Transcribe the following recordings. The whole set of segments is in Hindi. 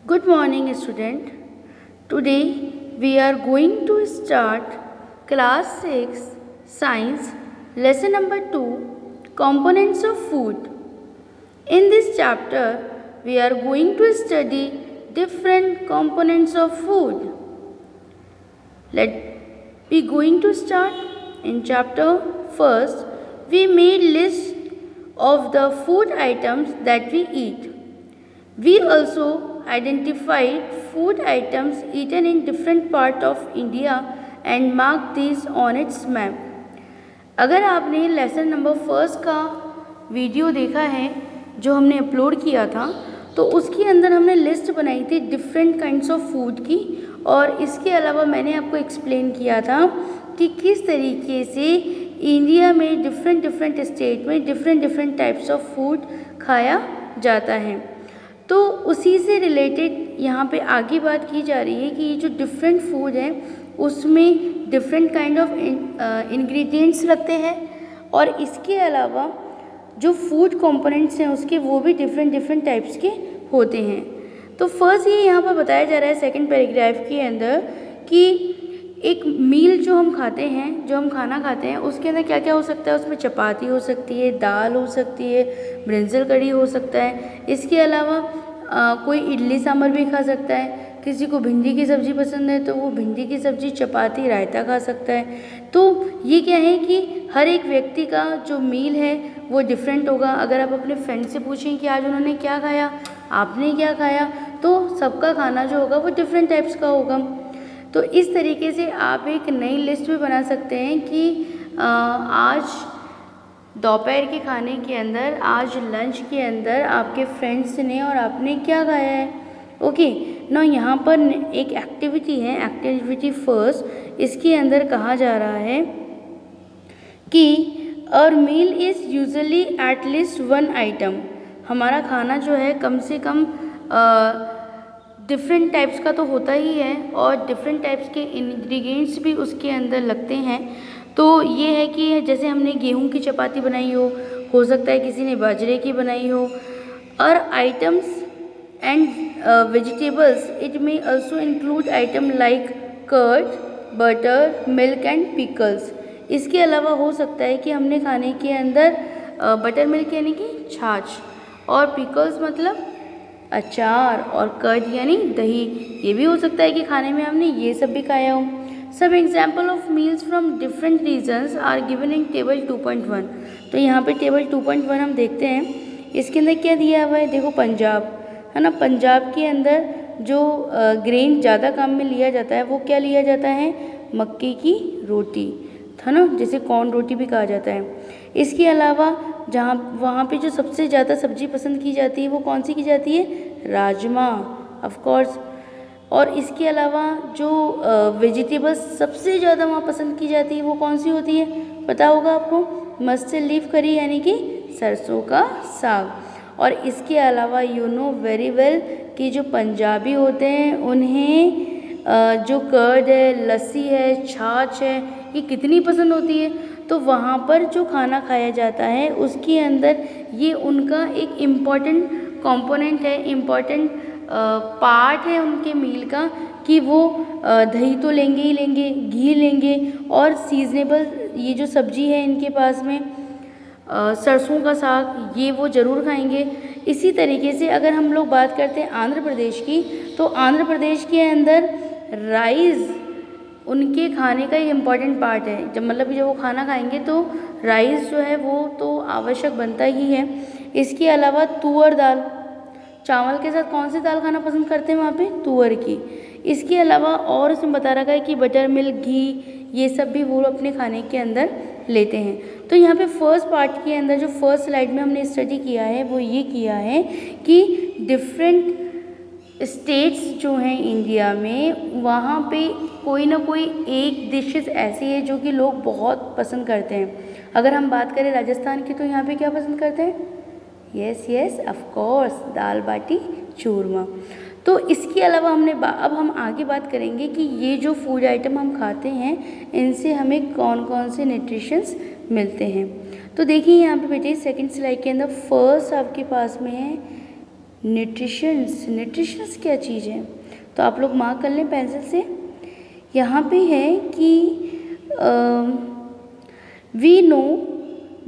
Good morning, student. Today we are going to start class 6 science lesson number 2 components of food. In this chapter we are going to study different components of food. Let we going to start in chapter first. We made list of the food items that we eat. We also identified food items eaten in different part of India and marked these on its map. अगर आपने लेसन नंबर फर्स्ट का वीडियो देखा है जो हमने अपलोड किया था, तो उसके अंदर हमने लिस्ट बनाई थी डिफरेंट काइंड्स ऑफ फूड की, और इसके अलावा मैंने आपको एक्सप्लेन किया था कि किस तरीके से इंडिया में डिफरेंट स्टेट में डिफरेंट टाइप्स ऑफ फूड खाया जाता है। तो उसी से रिलेटेड यहाँ पे आगे बात की जा रही है कि ये जो डिफरेंट फूड है उसमें डिफरेंट काइंड ऑफ इंग्रेडिएंट्स लगते हैं, और इसके अलावा जो फूड कंपोनेंट्स हैं उसके वो भी डिफरेंट टाइप्स के होते हैं। तो फर्स्ट ये यहाँ पर बताया जा रहा है सेकंड पैराग्राफ के अंदर कि एक मील जो हम खाते हैं, जो हम खाना खाते हैं, उसके अंदर क्या क्या हो सकता है। उसमें चपाती हो सकती है, दाल हो सकती है, ब्रिंजल कढ़ी हो सकता है। इसके अलावा कोई इडली सांभर भी खा सकता है। किसी को भिंडी की सब्ज़ी पसंद है तो वो भिंडी की सब्ज़ी, चपाती, रायता खा सकता है। तो ये क्या है कि हर एक व्यक्ति का जो मील है वो डिफरेंट होगा। अगर आप अपने फ्रेंड से पूछें कि आज उन्होंने क्या खाया, आपने क्या खाया, तो सबका खाना जो होगा वो डिफरेंट टाइप्स का होगा। तो इस तरीके से आप एक नई लिस्ट भी बना सकते हैं कि आज दोपहर के खाने के अंदर, आज लंच के अंदर आपके फ्रेंड्स ने और आपने क्या खाया है। ओके ना, यहाँ पर एक एक्टिविटी है, एक्टिविटी फर्स्ट। इसके अंदर कहा जा रहा है कि our meal is usually at least one item. हमारा खाना जो है कम से कम डिफरेंट टाइप्स का तो होता ही है, और डिफरेंट टाइप्स के इंग्रेडिएंट्स भी उसके अंदर लगते हैं। तो ये है कि जैसे हमने गेहूं की चपाती बनाई हो सकता है किसी ने बाजरे की बनाई हो। और items and vegetables it may also include item like curd, butter, milk and pickles. इसके अलावा हो सकता है कि हमने खाने के अंदर बटर मिल्क यानी कि छाछ, और पिकल्स मतलब अचार, और कर्ड यानी दही, ये भी हो सकता है कि खाने में हमने ये सब भी खाया हो। सब example of meals from different regions are given in table 2.1। तो यहाँ पे टेबल 2.1 हम देखते हैं। इसके अंदर क्या दिया हुआ है, देखो पंजाब है ना। पंजाब के अंदर जो ग्रेन ज़्यादा काम में लिया जाता है वो क्या लिया जाता है, मक्के की रोटी है ना, जिसे कॉर्न रोटी भी कहा जाता है। इसके अलावा जहाँ वहाँ पे जो सबसे ज़्यादा सब्जी पसंद की जाती है वो कौन सी की जाती है, राजमा ऑफ कोर्स। और इसके अलावा जो वेजिटेबल्स सबसे ज़्यादा वहाँ पसंद की जाती है वो कौन सी होती है, पता होगा आपको, मस्टर्ड लीफ करी यानी कि सरसों का साग। और इसके अलावा यू नो वेरी वेल कि जो पंजाबी होते हैं उन्हें जो कर्ड है, लस्सी है, छाछ है, ये कितनी पसंद होती है। तो वहाँ पर जो खाना खाया जाता है उसके अंदर ये उनका एक इम्पॉर्टेंट कंपोनेंट है, इम्पॉर्टेंट पार्ट है उनके मील का, कि वो दही तो लेंगे ही लेंगे, घी लेंगे, और सीजनेबल ये जो सब्जी है इनके पास में सरसों का साग, ये वो ज़रूर खाएंगे। इसी तरीके से अगर हम लोग बात करते हैं आंध्र प्रदेश की, तो आंध्र प्रदेश के अंदर राइस उनके खाने का एक इम्पॉर्टेंट पार्ट है। जब वो खाना खाएंगे तो राइस जो है वो तो आवश्यक बनता ही है। इसके अलावा तुअर दाल, चावल के साथ कौन सी दाल खाना पसंद करते हैं वहाँ पे, तुअर की। इसके अलावा और इसमें बता रखा है कि बटर मिल्क, घी, ये सब भी वो अपने खाने के अंदर लेते हैं। तो यहाँ पे फर्स्ट पार्ट के अंदर जो फर्स्ट स्लाइड में हमने स्टडी किया है वो ये किया है कि डिफरेंट स्टेट्स जो हैं इंडिया में, वहाँ पे कोई ना कोई एक डिशेस ऐसी है जो कि लोग बहुत पसंद करते हैं। अगर हम बात करें राजस्थान की, तो यहाँ पे क्या पसंद करते हैं, यस ऑफ कोर्स, दाल बाटी चूरमा। तो इसके अलावा अब हम आगे बात करेंगे कि ये जो फूड आइटम हम खाते हैं इनसे हमें कौन कौन से न्यूट्रिशंस मिलते हैं। तो देखिए यहाँ पे बेटे सेकंड स्लाइड के अंदर फर्स्ट आपके पास में है न्यूट्रिशंस, न्यूट्रिशंस क्या चीज़ है? तो आप लोग मार्क कर लें पेंसिल से। यहाँ पे है कि we know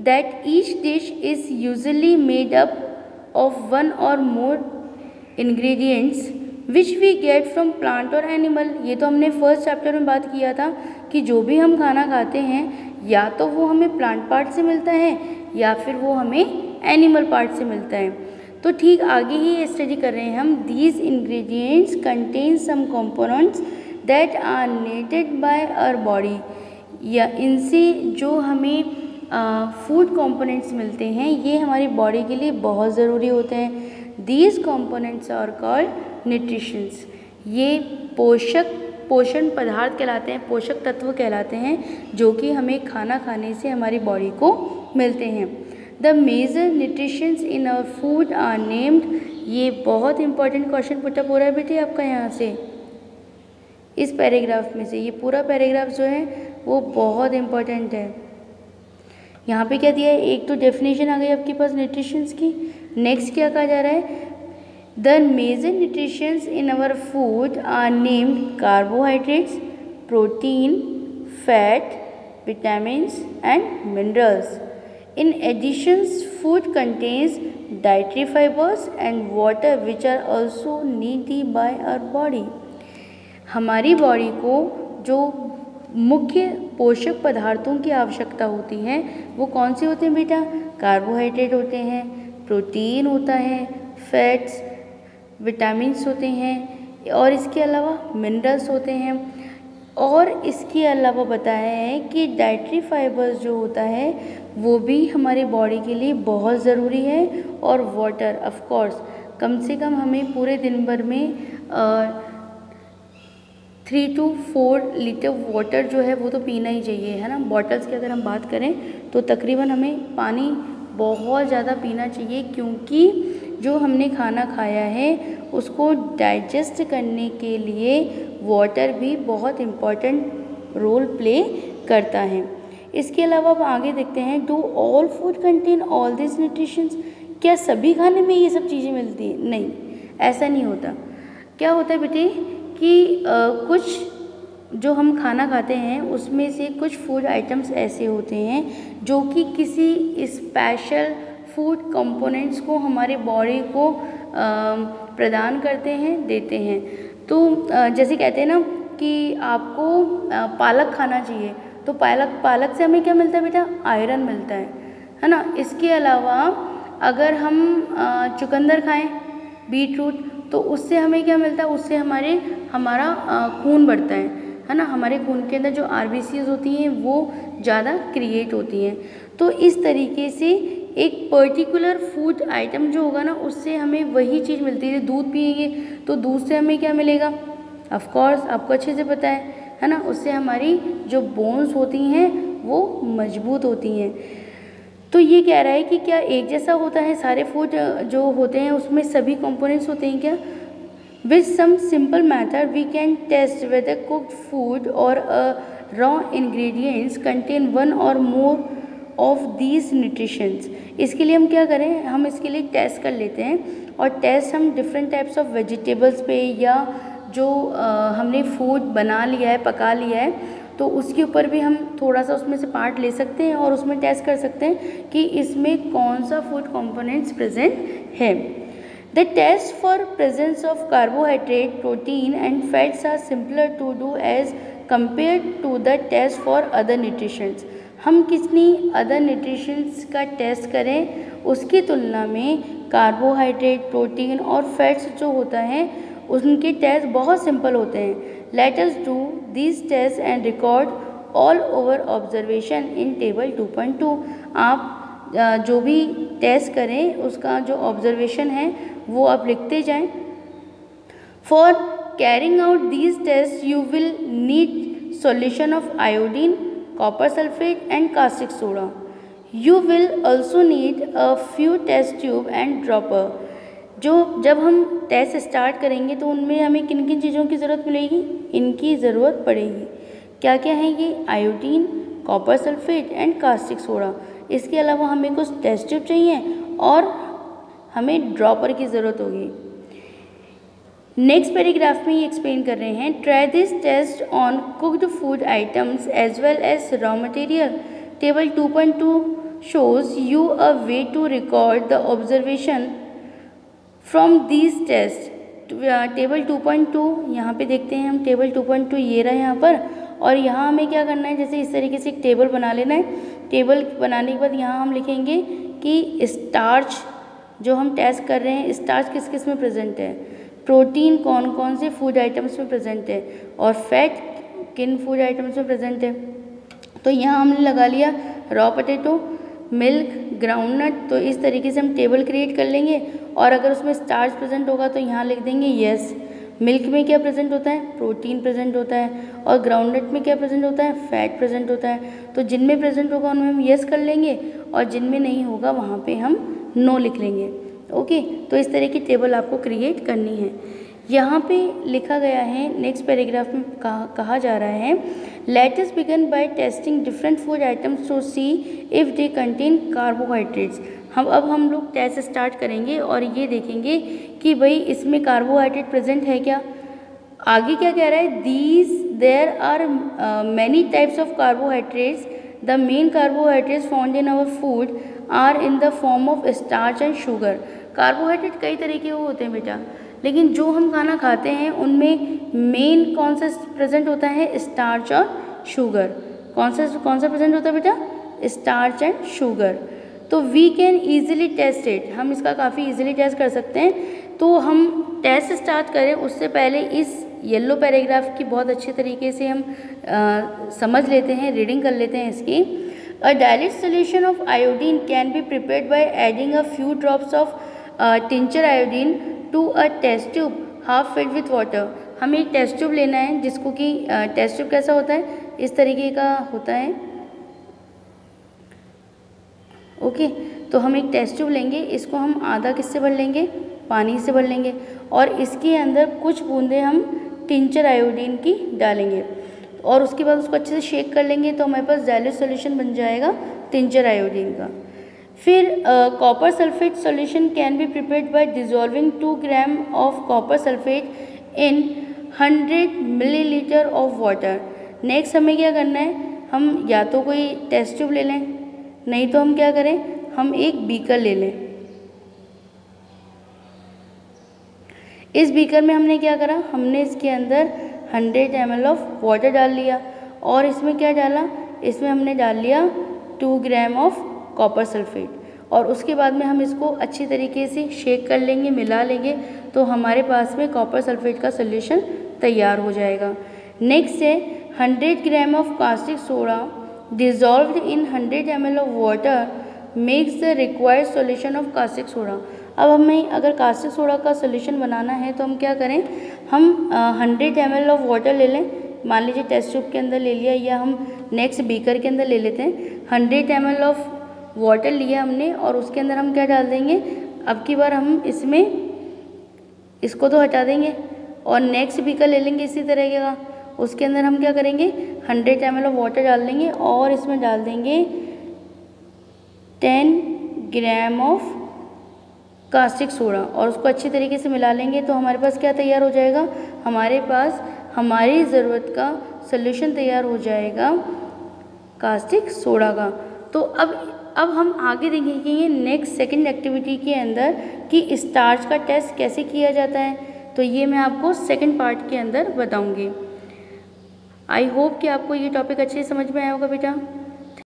that each dish is usually made up of one or more ingredients which we get from plant or animal. ये तो हमने फर्स्ट चैप्टर में बात किया था कि जो भी हम खाना खाते हैं या तो वो हमें प्लांट पार्ट से मिलता है या फिर वो हमें एनिमल पार्ट से मिलता है। तो ठीक आगे ही स्टडी कर रहे हैं हम। These ingredients contain some components that are needed by our body, या इनसे जो हमें फूड कंपोनेंट्स मिलते हैं ये हमारी बॉडी के लिए बहुत ज़रूरी होते हैं। These components are called nutritions. ये पोषण पदार्थ कहलाते हैं, पोषक तत्व कहलाते हैं, जो कि हमें खाना खाने से हमारी बॉडी को मिलते हैं। The major nutritions in our food are named. ये बहुत इंपॉर्टेंट क्वेश्चन पुटअप हो रहा है बेटे आपका यहाँ से, इस पैराग्राफ में से। ये पूरा पैराग्राफ जो है वो बहुत इंपॉर्टेंट है। यहाँ पे क्या दिया है? एक तो डेफिनेशन आ गई आपके पास न्यूट्रिशंस की। नेक्स्ट क्या कहा जा रहा है? The major nutritions in our food are named carbohydrates, protein, fat, vitamins and minerals. In addition, food contains dietary fibers and water which are also needed by our body. हमारी बॉडी को जो मुख्य पोषक पदार्थों की आवश्यकता होती है वो कौन से होते हैं बेटा? कार्बोहाइड्रेट होते हैं, प्रोटीन होता है, फैट्स, विटामिन्स होते हैं और इसके अलावा मिनरल्स होते हैं। और इसके अलावा बताया है कि डाइटरी फाइबर्स जो होता है वो भी हमारी बॉडी के लिए बहुत ज़रूरी है। और वाटर ऑफ कोर्स, कम से कम हमें पूरे दिन भर में 3 to 4 लीटर वाटर जो है वो तो पीना ही चाहिए, है ना। बॉटल्स की अगर हम बात करें तो तकरीबन हमें पानी बहुत ज़्यादा पीना चाहिए, क्योंकि जो हमने खाना खाया है उसको डाइजेस्ट करने के लिए वाटर भी बहुत इम्पॉर्टेंट रोल प्ले करता है। इसके अलावा अब आगे देखते हैं, do all food contain all this nutritions. क्या सभी खाने में ये सब चीज़ें मिलती हैं? नहीं, ऐसा नहीं होता। क्या होता है बेटे कि कुछ जो हम खाना खाते हैं उसमें से कुछ फूड आइटम्स ऐसे होते हैं जो कि किसी स्पेशल फूड कंपोनेंट्स को हमारे बॉडी को प्रदान करते हैं, देते हैं। तो जैसे कहते हैं ना कि आपको पालक खाना चाहिए, तो पालक से हमें क्या मिलता है बेटा? आयरन मिलता है ना। इसके अलावा अगर हम चुकंदर खाएं, बीटरूट, तो उससे हमें क्या मिलता है? उससे हमारा खून बढ़ता है ना। हमारे खून के अंदर जो RBCs होती हैं वो ज़्यादा क्रिएट होती हैं। तो इस तरीके से एक पर्टिकुलर फूड आइटम जो होगा ना उससे हमें वही चीज़ मिलती है। दूध पिएंगे तो दूध से हमें क्या मिलेगा? ऑफ कोर्स आपको अच्छे से पता है ना। उससे हमारी जो बोन्स होती हैं वो मजबूत होती हैं। तो ये कह रहा है कि क्या एक जैसा होता है सारे फूड जो होते हैं उसमें सभी कंपोनेंट्स होते हैं क्या? With some simple method we can test whether cooked food or raw ingredients contain one or more of these nutritions. इसके लिए हम क्या करें? हम इसके लिए टेस्ट कर लेते हैं, और टेस्ट हम डिफरेंट टाइप्स ऑफ वेजिटेबल्स पे या जो हमने फूड बना लिया है, पका लिया है, तो उसके ऊपर भी हम थोड़ा सा उसमें से पार्ट ले सकते हैं और उसमें टेस्ट कर सकते हैं कि इसमें कौन सा फूड कंपोनेंट्स प्रेजेंट है। The test for presence of carbohydrate, protein and fats are simpler to do as compare to the test for other nutritions. हम कितनी अदर न्यूट्रिशंस का टेस्ट करें उसकी तुलना में कार्बोहाइड्रेट, प्रोटीन और फैट्स जो होता है उनके टेस्ट बहुत सिंपल होते हैं। Let us do this test and record all over observation in table 2.2। आप जो भी टेस्ट करें उसका जो ऑब्जर्वेशन है वो आप लिखते जाएं। For carrying out these test you will need solution of iodine, copper sulfate and caustic soda. You will also need a few test tube and dropper. जब हम टेस्ट स्टार्ट करेंगे तो उनमें हमें किन किन चीज़ों की ज़रूरत मिलेगी? इनकी ज़रूरत पड़ेगी। क्या क्या है ये? Iodine, copper sulphate and caustic soda. इसके अलावा हमें कुछ टेस्ट ट्यूब चाहिए और हमें ड्रॉपर की ज़रूरत होगी। नेक्स्ट पैराग्राफ में ये एक्सप्लेन कर रहे हैं, try this test on cooked food items as well as raw material. Table 2.2 shows you a way to record the observation from these tests। Table 2.2 यहाँ पे देखते हैं हम, टेबल 2.2 ये रहा यहाँ पर, और यहाँ हमें क्या करना है, जैसे इस तरीके से एक टेबल बना लेना है। टेबल बनाने के बाद यहाँ हम लिखेंगे कि स्टार्च जो हम टेस्ट कर रहे हैं, स्टार्च किस किस में प्रेजेंट है, प्रोटीन कौन कौन से फूड आइटम्स में प्रेजेंट है, और फैट किन फूड आइटम्स में प्रेजेंट है। तो यहाँ हमने लगा लिया रॉ पोटैटो, मिल्क, ग्राउंडनट। तो इस तरीके से हम टेबल क्रिएट कर लेंगे, और अगर उसमें स्टार्च प्रेजेंट होगा तो यहाँ लिख देंगे यस। मिल्क में क्या प्रेजेंट होता है, प्रोटीन प्रेजेंट होता है, और ग्राउंडनट में क्या प्रेजेंट होता है, फैट प्रेजेंट होता है। तो जिनमें प्रेजेंट होगा उनमें हम यस कर लेंगे, और जिनमें नहीं होगा वहाँ पे हम नो लिख लेंगे। ओके, तो इस तरह की टेबल आपको क्रिएट करनी है। यहाँ पे लिखा गया है, नेक्स्ट पैराग्राफ में कहा जा रहा है, let us begin by testing different food items to see if they contain carbohydrates. हम लोग टेस्ट स्टार्ट करेंगे और ये देखेंगे कि भाई इसमें कार्बोहाइड्रेट प्रेजेंट है क्या। आगे क्या कह रहा है, there are many types of carbohydrates, the main carbohydrates found in our food are in the form of starch and sugar. Carbohydrate कई तरह के होते हैं बेटा, लेकिन जो हम खाना खाते हैं उनमें मेन कौन सा प्रेजेंट होता है, स्टार्च और शुगर। कौन सा प्रेजेंट होता है बेटा, starch and sugar. So we can easily test it, हम इसका काफ़ी ईजिली टेस्ट कर सकते हैं। तो हम टेस्ट स्टार्ट करें उससे पहले इस येलो पैराग्राफ की बहुत अच्छे तरीके से हम समझ लेते हैं, रीडिंग कर लेते हैं इसकी। A dilute solution of iodine can be prepared by adding a few drops of tincture iodine to a test tube half filled with water. हमें एक टेस्ट ट्यूब लेना है, जिसको कि टेस्ट ट्यूब कैसा होता है, इस तरीके का होता है। ओके, तो हम एक टेस्ट ट्यूब लेंगे, इसको हम आधा किससे भर लेंगे, पानी से भर लेंगे, और इसके अंदर कुछ बूंदें हम टिंचर आयोडीन की डालेंगे, और उसके बाद उसको अच्छे से शेक कर लेंगे। तो हमारे पास डायल्यूट सोल्यूशन बन जाएगा टिंचर आयोडीन का। फिर copper sulphate solution can be prepared bye dissolving 2 gram of copper sulphate in 100 millilitre of water. Next हमें क्या करना है, हम या तो कोई टेस्ट ट्यूब ले लें, नहीं तो हम क्या करें, हम एक बीकर ले लें। इस बीकर में हमने क्या करा, हमने इसके अंदर 100 ml ऑफ वाटर डाल लिया, और इसमें क्या डाला, इसमें हमने डाल लिया 2 ग्राम ऑफ कॉपर सल्फेट, और उसके बाद में हम इसको अच्छी तरीके से शेक कर लेंगे, मिला लेंगे। तो हमारे पास में कॉपर सल्फेट का सोल्यूशन तैयार हो जाएगा। नेक्स्ट है 100 gram of caustic soda dissolved in 100 ml of water makes the required solution of caustic soda। अब हमें अगर कास्टिक सोडा का सोल्यूशन बनाना है तो हम क्या करें, हम 100 ml ऑफ वाटर ले लें, मान लीजिए टेस्ट ट्यूब के अंदर ले लिया, या हम नेक्स्ट बीकर के अंदर ले लेते हैं। 100 ml ऑफ वाटर लिया हमने, और उसके अंदर हम क्या डाल देंगे, अब की बार हम इसमें इसको तो हटा देंगे, और नेक्स्ट बीकर ले लेंगे इसी तरह का, उसके अंदर हम क्या करेंगे, 100 ml ऑफ वाटर डाल देंगे, और इसमें डाल देंगे 10 ग्राम ऑफ कास्टिक सोडा, और उसको अच्छी तरीके से मिला लेंगे। तो हमारे पास क्या तैयार हो जाएगा, हमारे पास हमारी ज़रूरत का सोल्यूशन तैयार हो जाएगा कास्टिक सोडा का। तो अब हम आगे देखेंगे नेक्स्ट सेकंड एक्टिविटी के अंदर कि स्टार्च का टेस्ट कैसे किया जाता है। तो ये मैं आपको सेकंड पार्ट के अंदर बताऊंगी। आई होप कि आपको ये टॉपिक अच्छे से समझ में आया होगा बेटा।